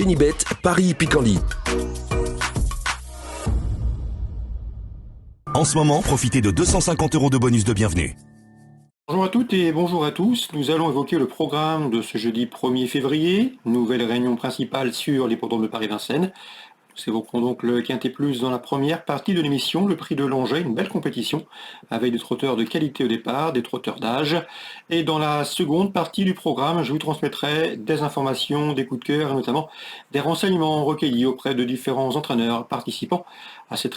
Génibet, Paris-Picardie. En ce moment, profitez de 250 € de bonus de bienvenue. Bonjour à toutes et bonjour à tous. Nous allons évoquer le programme de ce jeudi 1er février, nouvelle réunion principale sur l'hippodrome de Paris-Vincennes. Nous évoquerons donc le Quintet Plus dans la première partie de l'émission, le prix de Langeais, une belle compétition avec des trotteurs de qualité au départ, des trotteurs d'âge. Et dans la seconde partie du programme, je vous transmettrai des informations, des coups de cœur et notamment des renseignements recueillis auprès de différents entraîneurs participants à cette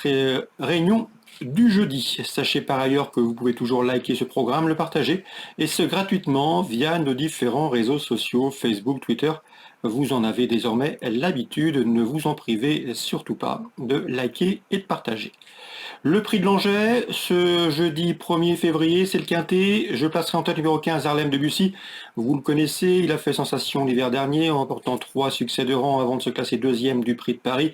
réunion du jeudi. Sachez par ailleurs que vous pouvez toujours liker ce programme, le partager, et ce gratuitement via nos différents réseaux sociaux, Facebook, Twitter. Vous en avez désormais l'habitude, ne vous en privez surtout pas de liker et de partager. Le prix de Langeais, ce jeudi 1er février, c'est le Quintet. Je placerai en tête numéro 15, Harlem Debussy. Vous le connaissez, il a fait sensation l'hiver dernier en remportant 3 succès de rang avant de se classer deuxième du prix de Paris.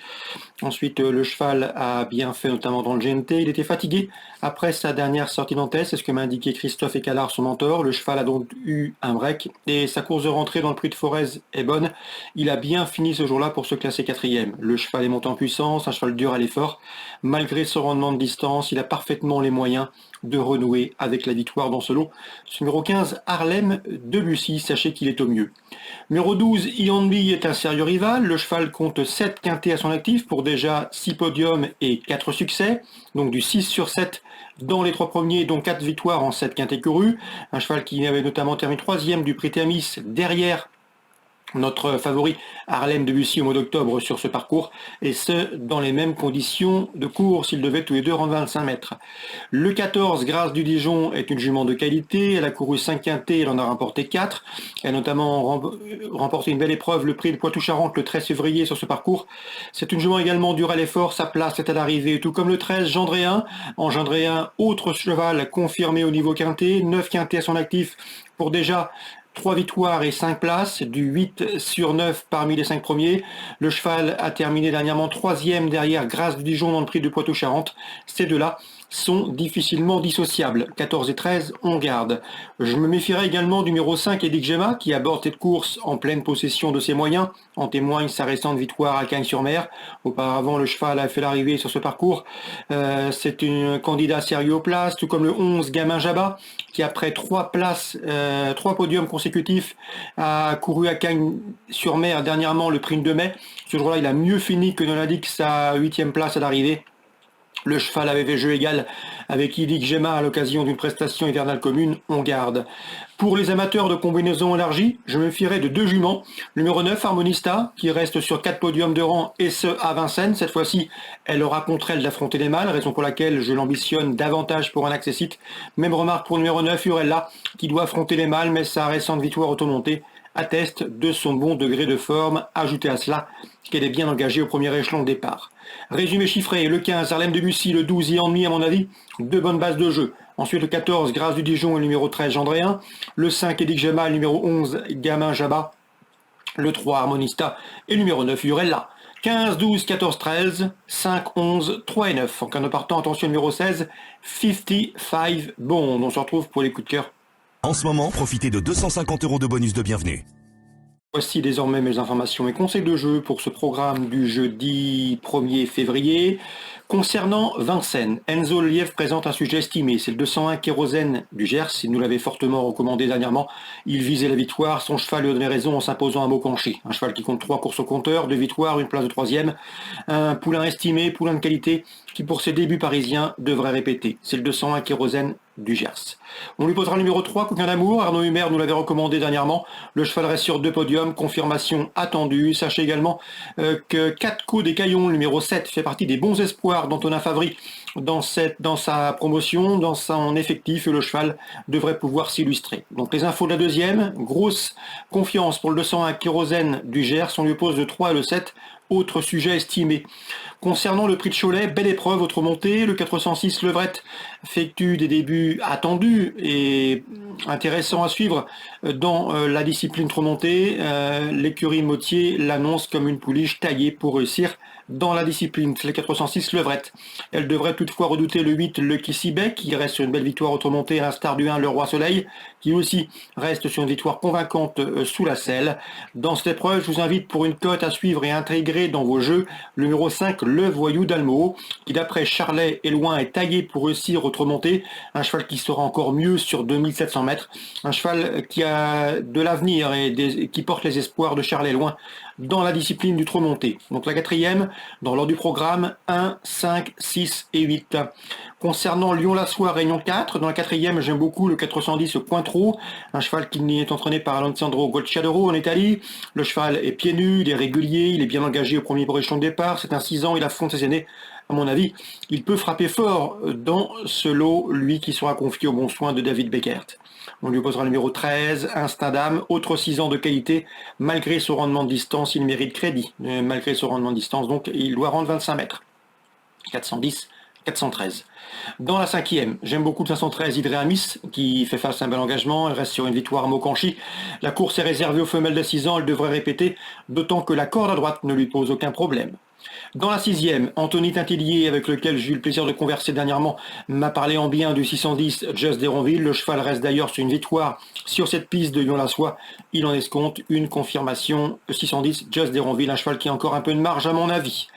Ensuite, le cheval a bien fait, notamment dans le GNT. Il était fatigué après sa dernière sortie nantaise, c'est ce que m'a indiqué Christophe Écalard, son mentor. Le cheval a donc eu un break et sa course de rentrée dans le prix de Forez est bonne. Il a bien fini ce jour-là pour se classer quatrième. Le cheval est monté en puissance, un cheval dur à l'effort. Malgré son rendement de distance, il a parfaitement les moyens de renouer avec la victoire dans ce lot. Ce numéro 15, Harlem Debussy, sachez qu'il est au mieux. Numéro 12, Ianbi est un sérieux rival. Le cheval compte 7 quintets à son actif pour déjà 6 podiums et 4 succès. Donc du 6 sur 7 dans les 3 premiers, dont 4 victoires en 7 quintets courus. Un cheval qui avait notamment terminé 3e du prix Thermis derrière notre favori Harlem Debussy au mois d'octobre sur ce parcours, et ce, dans les mêmes conditions de course. Ils devaient tous les deux rendre 25 mètres. Le 14, Grâce du Dijon, est une jument de qualité. Elle a couru 5 quintets, elle en a remporté 4. Elle a notamment remporté une belle épreuve, le prix de Poitou-Charentes, le 13 février sur ce parcours. C'est une jument également dure à l'effort, sa place est à l'arrivée, tout comme le 13, Gendréen. En Gendréen, autre cheval confirmé au niveau quintet, 9 quintets à son actif pour déjà 3 victoires et 5 places, du 8 sur 9 parmi les 5 premiers. Le cheval a terminé dernièrement 3e derrière Grâce du Dijon dans le prix de Poitou-Charentes. Ces deux-là sont difficilement dissociables. 14 et 13, on garde. Je me méfierai également du numéro 5, Edic Gemma, qui aborde cette course en pleine possession de ses moyens. En témoigne sa récente victoire à Cagnes-sur-Mer. Auparavant, le cheval a fait l'arrivée sur ce parcours. C'est un candidat sérieux aux places, tout comme le 11, Gamin Jabba, qui après 3 podiums consécutifs a couru à Cagnes-sur-Mer dernièrement le prix de mai. Ce jour-là, il a mieux fini que ne l'indique sa 8e place à l'arrivée. Le cheval avait fait jeu égal avec Edic Gemma à l'occasion d'une prestation hivernale commune, on garde. Pour les amateurs de combinaisons élargies, je me fierai de 2 juments. Le numéro 9, Harmonista, qui reste sur 4 podiums de rang, et ce à Vincennes. Cette fois-ci, elle aura contre elle d'affronter les mâles, raison pour laquelle je l'ambitionne davantage pour un accessite. Même remarque pour le numéro 9, Urella, qui doit affronter les mâles, mais sa récente victoire automontée atteste de son bon degré de forme. Ajoutez à cela qu'elle est bien engagée au premier échelon de départ. Résumé chiffré, le 15, Harlem Debussy, le 12, Ianmi à mon avis, 2 bonnes bases de jeu. Ensuite le 14, Grâce du Dijon et le numéro 13, Gendréen. Le 5, Edic Gemma, le numéro 11, Gamin Jabba. Le 3, Harmonista et le numéro 9, Urella. 15, 12, 14, 13, 5, 11, 3 et 9. En cas de partant, attention numéro 16, 55 Bond. On se retrouve pour les coups de cœur. En ce moment, profitez de 250 € de bonus de bienvenue. Voici désormais mes informations et conseils de jeu pour ce programme du jeudi 1er février. Concernant Vincennes, Enzo Lièvre présente un sujet estimé, c'est le 201 Kérosène du Gers. Il nous l'avait fortement recommandé dernièrement. Il visait la victoire, son cheval lui donnait raison en s'imposant à Mokanchi. Un cheval qui compte 3 courses au compteur, 2 victoires, une place de 3e. Un poulain estimé, poulain de qualité, qui pour ses débuts parisiens devrait répéter. C'est le 201 Kérosène du Gers. On lui posera le numéro 3, Coquin d'amour. Arnaud Humer nous l'avait recommandé dernièrement. Le cheval reste sur 2 podiums, confirmation attendue. Sachez également que 4 coups des Caillons, le numéro 7, fait partie des bons espoirs d'Antonin Favry dans sa promotion, dans son effectif, et le cheval devrait pouvoir s'illustrer. Donc les infos de la deuxième, grosse confiance pour le 201 Kérosène du Gers. On lui oppose le 3 et le 7. Autre sujet estimé. Concernant le prix de Cholet, belle épreuve, autre montée. Le 406 Levrette effectue des débuts attendus et intéressants à suivre dans la discipline trop montée. L'écurie Mottier l'annonce comme une pouliche taillée pour réussir Dans la discipline, c'est le 406 Levrette. Elle devrait toutefois redouter le 8 Lucky Sibet, qui reste sur une belle victoire automontée à l'instar du 1 Le Roi Soleil, qui aussi reste sur une victoire convaincante sous la selle. Dans cette épreuve, je vous invite pour une cote à suivre et intégrer dans vos jeux le numéro 5 Le Voyou d'Almo, qui d'après Charlet et Loin est taillé pour réussir automontée. Un cheval qui sera encore mieux sur 2700 mètres. Un cheval qui a de l'avenir et qui porte les espoirs de Charlet et Loin dans la discipline du trot monté. Donc la quatrième, dans l'ordre du programme, 1, 5, 6 et 8. Concernant Lyon-la-Soie, Réunion 4, dans la quatrième, j'aime beaucoup le 410 Cointreau, un cheval qui est entraîné par Alessandro Gocciadoro en Italie. Le cheval est pieds nus, il est régulier, il est bien engagé au premier échelon de départ, c'est un 6 ans, il affronte ses aînés. À mon avis, il peut frapper fort dans ce lot, lui qui sera confié au bon soin de David Beckert. On lui opposera le numéro 13, Instinct d'âme, autre 6 ans de qualité. Malgré son rendement de distance, il mérite crédit. Malgré son rendement de distance, donc il doit rendre 25 mètres. 410, 413. Dans la cinquième, j'aime beaucoup le 513 Idréamis, qui fait face à un bel engagement. Elle reste sur une victoire à Mokanchi. La course est réservée aux femelles de 6 ans. Elle devrait répéter, d'autant que la corde à droite ne lui pose aucun problème. Dans la sixième, Anthony Tintillier, avec lequel j'ai eu le plaisir de converser dernièrement, m'a parlé en bien du 610 Just d'Héronville. Le cheval reste d'ailleurs sur une victoire sur cette piste de Lyon-la-Soie. Il en escompte une confirmation 610 Just d'Héronville, un cheval qui a encore un peu de marge à mon avis.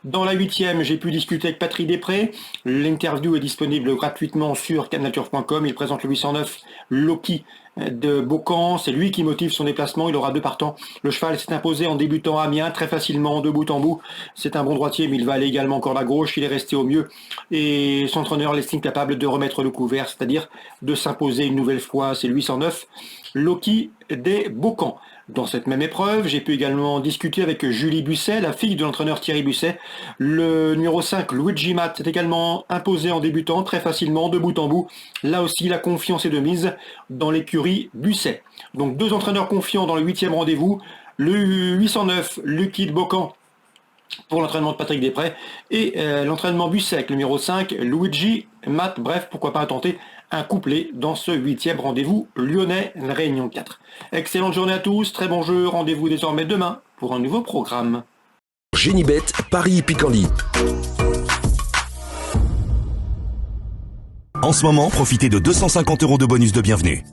Dans la huitième, j'ai pu discuter avec Patrick Després. L'interview est disponible gratuitement sur cannature.com. Il présente le 809 Loki de Beaucamp, c'est lui qui motive son déplacement, il aura 2 partants. Le cheval s'est imposé en débutant à Amiens, très facilement, de bout en bout. C'est un bon droitier, mais il va aller également encore à gauche, il est resté au mieux. Et son entraîneur l'estime capable de remettre le couvert, c'est-à-dire de s'imposer une nouvelle fois, c'est le 809 Loki des Beaucamp. Dans cette même épreuve, j'ai pu également discuter avec Julie Busset, la fille de l'entraîneur Thierry Busset. Le numéro 5, Luigi Matt, s'est également imposé en débutant très facilement, de bout en bout. Là aussi, la confiance est de mise dans l'écurie Busset. Donc 2 entraîneurs confiants dans le 8e rendez-vous. Le 809, Lucky de Beaucamp, pour l'entraînement de Patrick Després, et l'entraînement Busset avec le numéro 5, Luigi Matt. Bref, pourquoi pas tenter un couplet dans ce 8e rendez-vous lyonnais, Réunion 4. Excellente journée à tous, très bon jeu, rendez-vous désormais demain pour un nouveau programme. Génibet, Paris Picardie. En ce moment, profitez de 250 € de bonus de bienvenue.